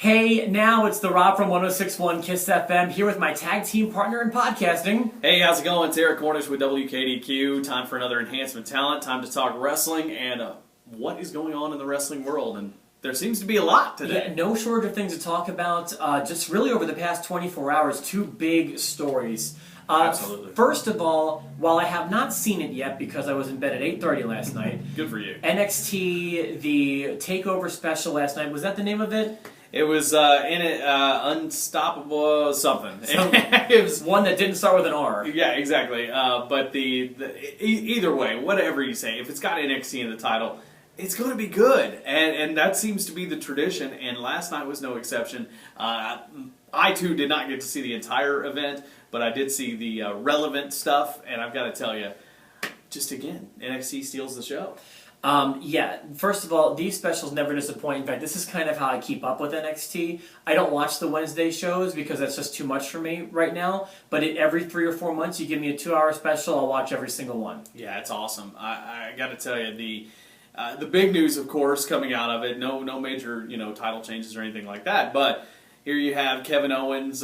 Hey, now it's the Rob from 106.1 KISS FM here with my tag team partner in podcasting. Hey, how's it going? It's Eric Cornish with WKDQ. Time for another Enhancement Talent. Time to talk wrestling and what is going on in the wrestling world. And there seems to be a lot today. Yeah, no shortage of things to talk about. Just really over the past 24 hours, two big stories. Absolutely. First of all, while I have not seen it yet because I was in bed at 8:30 last night. Good for you. NXT, the Takeover special last night, was that the name of it? It was Unstoppable something. It was one that didn't start with an R. Yeah, exactly. But either way, whatever you say, if it's got NXT in the title, it's going to be good. And that seems to be the tradition, and last night was no exception. I, too, did not get to see the entire event, but I did see the relevant stuff, and I've got to tell you, just again, NXT steals the show. Yeah, first of all, these specials never disappoint. In fact, this is kind of how I keep up with NXT. I don't watch the Wednesday shows because that's just too much for me right now, but every 3 or 4 months you give me a 2-hour special, I'll watch every single one. Yeah, it's awesome. I got to tell you, the big news, of course, coming out of it, no major title changes or anything like that, but here you have Kevin Owens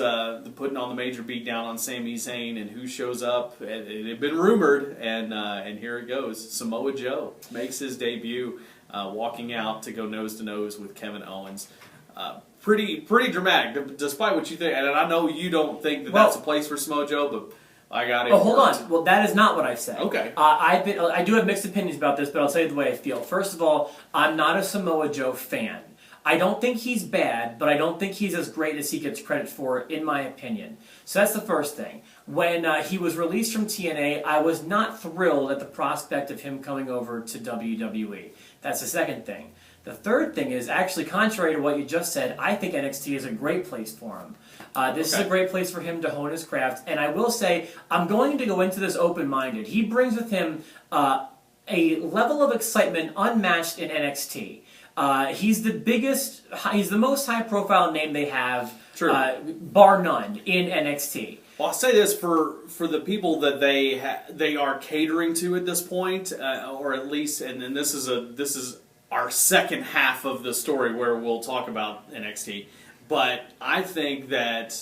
putting on the major beatdown on Sami Zayn, and who shows up? It had been rumored, and here it goes. Samoa Joe makes his debut, walking out to go nose to nose with Kevin Owens. Pretty dramatic, despite what you think. And I know you don't think that's a place for Samoa Joe, but I got it. Oh, hold on. Well, that is not what I said. Okay. I do have mixed opinions about this, but I'll tell you the way I feel. First of all, I'm not a Samoa Joe fan. I don't think he's bad, but I don't think he's as great as he gets credit for, in my opinion. So that's the first thing. When he was released from TNA, I was not thrilled at the prospect of him coming over to WWE. That's the second thing. The third thing is, actually, contrary to what you just said, I think NXT is a great place for him. This is a great place for him to hone his craft. And I will say, I'm going to go into this open-minded. He brings with him a level of excitement unmatched in NXT. He's the most high-profile name they have, bar none, in NXT. Well, I'll say this for the people that they are catering to at this point, or at least, and this is our second half of the story where we'll talk about NXT. But I think that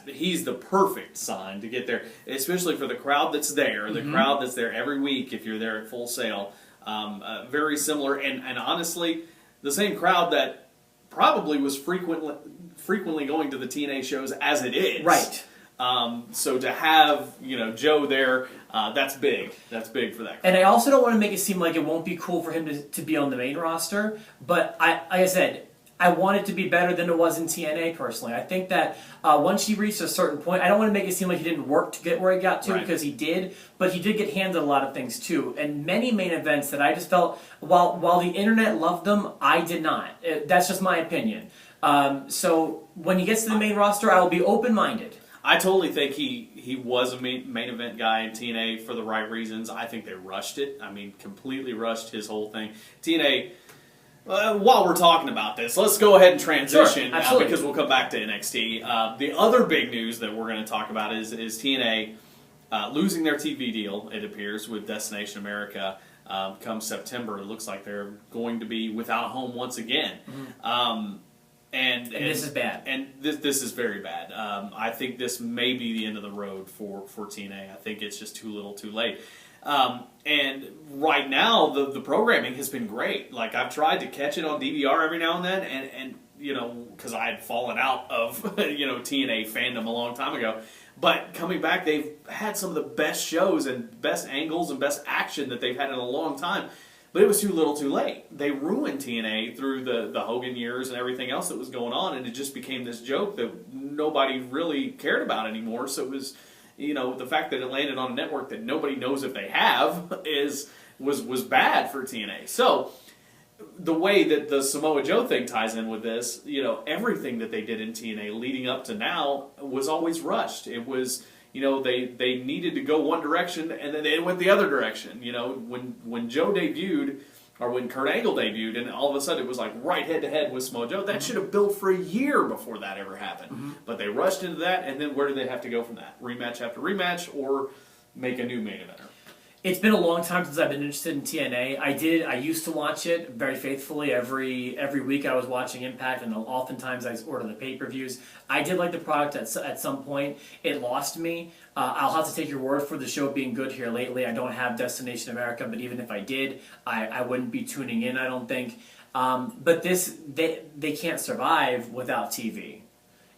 he's the perfect sign to get there, especially for the crowd that's there, the crowd that's there every week if you're there at Full Sail. Very similar, and honestly, the same crowd that probably was frequently going to the TNA shows as it is. Right. So to have Joe there, that's big. That's big for that crowd. And I also don't want to make it seem like it won't be cool for him to be on the main roster, but like I said, I want it to be better than it was in TNA, personally. I think that once he reached a certain point, I don't want to make it seem like he didn't work to get where he got to, because he did, but he did get handed a lot of things too. And many main events that I just felt, while the internet loved them, I did not. That's just my opinion. So when he gets to the main roster, I will be open-minded. I totally think he was a main event guy in TNA for the right reasons. I think they rushed it. I mean, completely rushed his whole thing. TNA... while we're talking about this, let's go ahead and transition because we'll come back to NXT. The other big news that we're going to talk about is TNA losing their TV deal, it appears, with Destination America come September. It looks like they're going to be without a home once again. And this is bad. And this is very bad. I think this may be the end of the road for TNA. I think it's just too little too late. And right now, the programming has been great. Like, I've tried to catch it on DVR every now and then, and because I had fallen out of, TNA fandom a long time ago. But coming back, they've had some of the best shows and best angles and best action that they've had in a long time. But it was too little too late. They ruined TNA through the Hogan years and everything else that was going on, and it just became this joke that nobody really cared about anymore. So it was... the fact that it landed on a network that nobody knows if they have was bad for TNA. So the way that the Samoa Joe thing ties in with this, everything that they did in TNA leading up to now was always rushed. It was, they needed to go one direction and then they went the other direction. When Joe debuted, or when Kurt Angle debuted, and all of a sudden it was like right head-to-head with Samoa Joe, that should have built for a year before that ever happened. But they rushed into that, and then where do they have to go from that? Rematch after rematch, or make a new main eventer? It's been a long time since I've been interested in TNA. I used to watch it very faithfully every week. I was watching Impact, and oftentimes I order the pay-per-views. I did like the product at some point. It lost me. I'll have to take your word for the show being good here lately. I don't have Destination America, but even if I did, I wouldn't be tuning in, I don't think. But they can't survive without TV.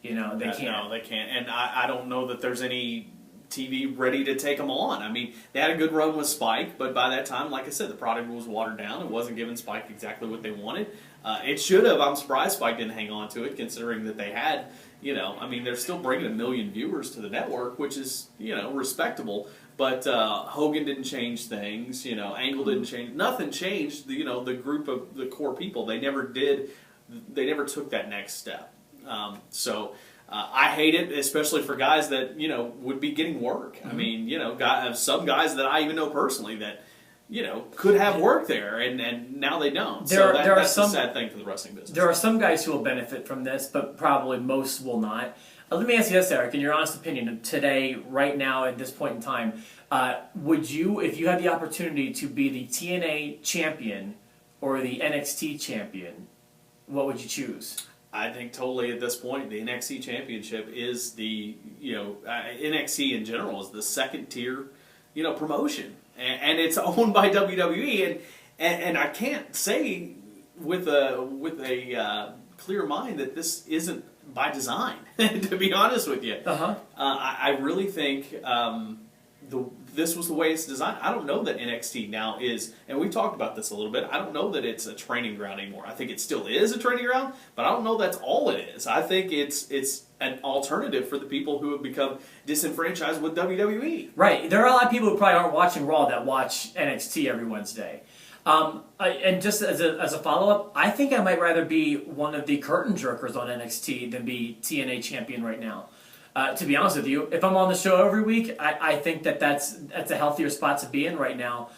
They can't. No, they can't. And I don't know that there's any TV ready to take them on. I mean, they had a good run with Spike, but by that time, like I said, the product was watered down. It wasn't giving Spike exactly what they wanted. It should have. I'm surprised Spike didn't hang on to it, considering that they had, they're still bringing 1 million viewers to the network, which is, respectable. But Hogan didn't change things. Angle didn't change. Nothing changed. The group of the core people. They never did. They never took that next step. I hate it, especially for guys that would be getting work. I mean, some guys that I even know personally that could have work there, and now they don't. That's a sad thing for the wrestling business. There are some guys who will benefit from this, but probably most will not. Let me ask you this, Eric, in your honest opinion, today, right now, at this point in time, would you, if you had the opportunity to be the TNA champion or the NXT champion, what would you choose? I think totally at this point, the NXT Championship is the, NXT in general is the second tier, promotion. And it's owned by WWE. And I can't say with a clear mind that this isn't by design, to be honest with you. I really think this was the way it's designed. I don't know that NXT now is, and we've talked about this a little bit, I don't know that it's a training ground anymore. I think it still is a training ground, but I don't know that's all it is. I think it's an alternative for the people who have become disenfranchised with WWE. Right. There are a lot of people who probably aren't watching Raw that watch NXT every Wednesday. And just as a follow-up, I think I might rather be one of the curtain jerkers on NXT than be TNA champion right now. To be honest with you, if I'm on the show every week, I think that's a healthier spot to be in right now,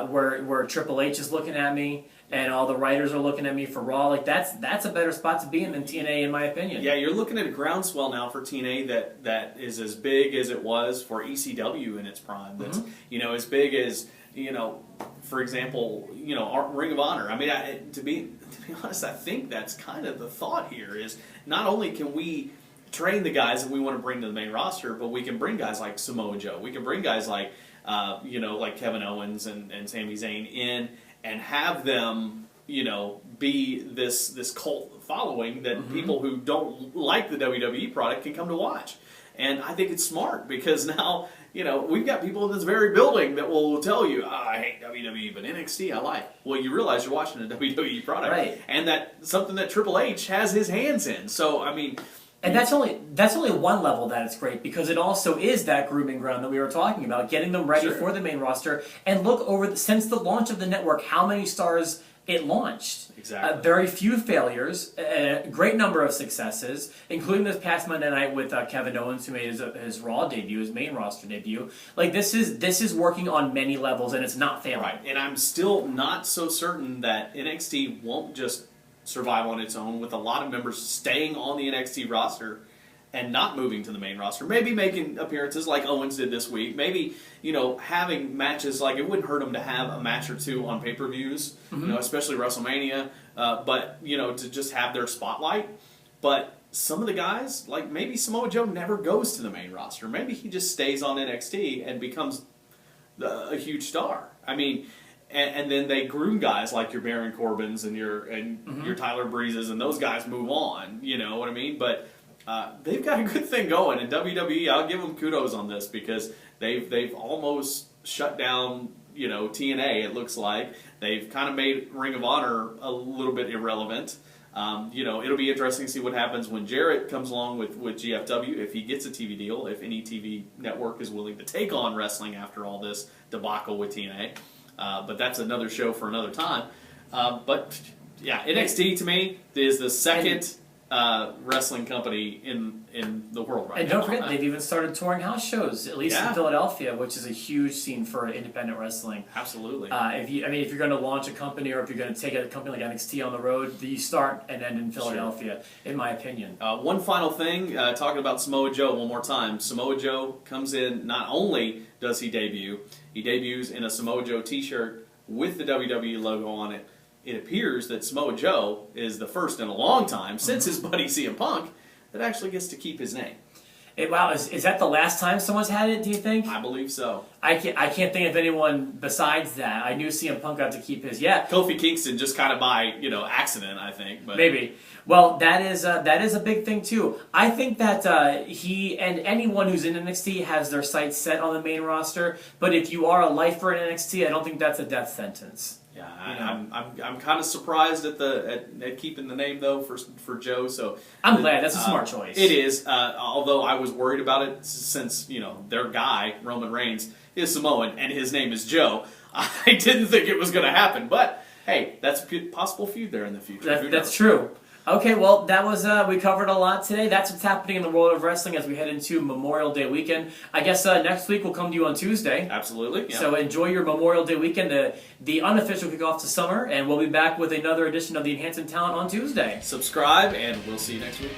where Triple H is looking at me and all the writers are looking at me for Raw. Like that's a better spot to be in than TNA, in my opinion. Yeah, you're looking at a groundswell now for TNA that is as big as it was for ECW in its prime. That's as big as for example, Ring of Honor. I mean, to be honest, I think that's kind of the thought here is not only can we train the guys that we want to bring to the main roster, but we can bring guys like Samoa Joe. We can bring guys like, like Kevin Owens and Sami Zayn in and have them, be this cult following that people who don't like the WWE product can come to watch. And I think it's smart because now, we've got people in this very building that will tell you, I hate WWE, but NXT I like. Well, you realize you're watching a WWE product. Right. And that's something that Triple H has his hands in. So, I mean... And that's only one level that it's great, because it also is that grooming ground that we were talking about, getting them ready for the main roster. And look, since the launch of the network, how many stars it launched. Exactly. Very few failures, a great number of successes, including this past Monday night with Kevin Owens, who made his Raw debut, his main roster debut. Like this is working on many levels, and it's not failing. Right, and I'm still not so certain that NXT won't just survive on its own with a lot of members staying on the NXT roster and not moving to the main roster. Maybe making appearances like Owens did this week. Maybe, having matches, like it wouldn't hurt them to have a match or two on pay-per-views, especially WrestleMania, but, to just have their spotlight. But some of the guys, like maybe Samoa Joe never goes to the main roster. Maybe he just stays on NXT and becomes a huge star. I mean... And then they groom guys like your Baron Corbins and your Tyler Breezes, and those guys move on. You know what I mean? But they've got a good thing going, and WWE, I'll give them kudos on this because they've almost shut down TNA. It looks like they've kind of made Ring of Honor a little bit irrelevant. It'll be interesting to see what happens when Jarrett comes along with GFW, if he gets a TV deal, if any TV network is willing to take on wrestling after all this debacle with TNA. But that's another show for another time. But yeah, NXT to me is the second wrestling company in the world right now. And don't forget, they've even started touring house shows, at least in Philadelphia, which is a huge scene for independent wrestling. Absolutely. If you're going to launch a company, or if you're going to take a company like NXT on the road, you start and end in Philadelphia, in my opinion. One final thing, talking about Samoa Joe one more time. Samoa Joe comes in not only does he debut. He debuts in a Samoa Joe t-shirt with the WWE logo on it. It appears that Samoa Joe is the first in a long time, since his buddy CM Punk, that actually gets to keep his name. Wow, is that the last time someone's had it, do you think? I believe so. I can't think of anyone besides that. I knew CM Punk got to keep his. Yeah. Kofi Kingston just kind of by, accident, I think. But maybe. Well, that is a big thing, too. I think that he and anyone who's in NXT has their sights set on the main roster, but if you are a lifer in NXT, I don't think that's a death sentence. Yeah, I'm kind of surprised at keeping the name though for Joe. So I'm glad that's a smart choice. It is, although I was worried about it since their guy Roman Reigns is Samoan and his name is Joe. I didn't think it was going to happen, but hey, that's a possible feud there in the future. That's true. Okay, well, that was we covered a lot today. That's what's happening in the world of wrestling as we head into Memorial Day weekend. I guess next week we'll come to you on Tuesday. Absolutely. Yeah. So enjoy your Memorial Day weekend, the unofficial kickoff to summer, and we'll be back with another edition of the Enhancement Talent on Tuesday. Subscribe, and we'll see you next week.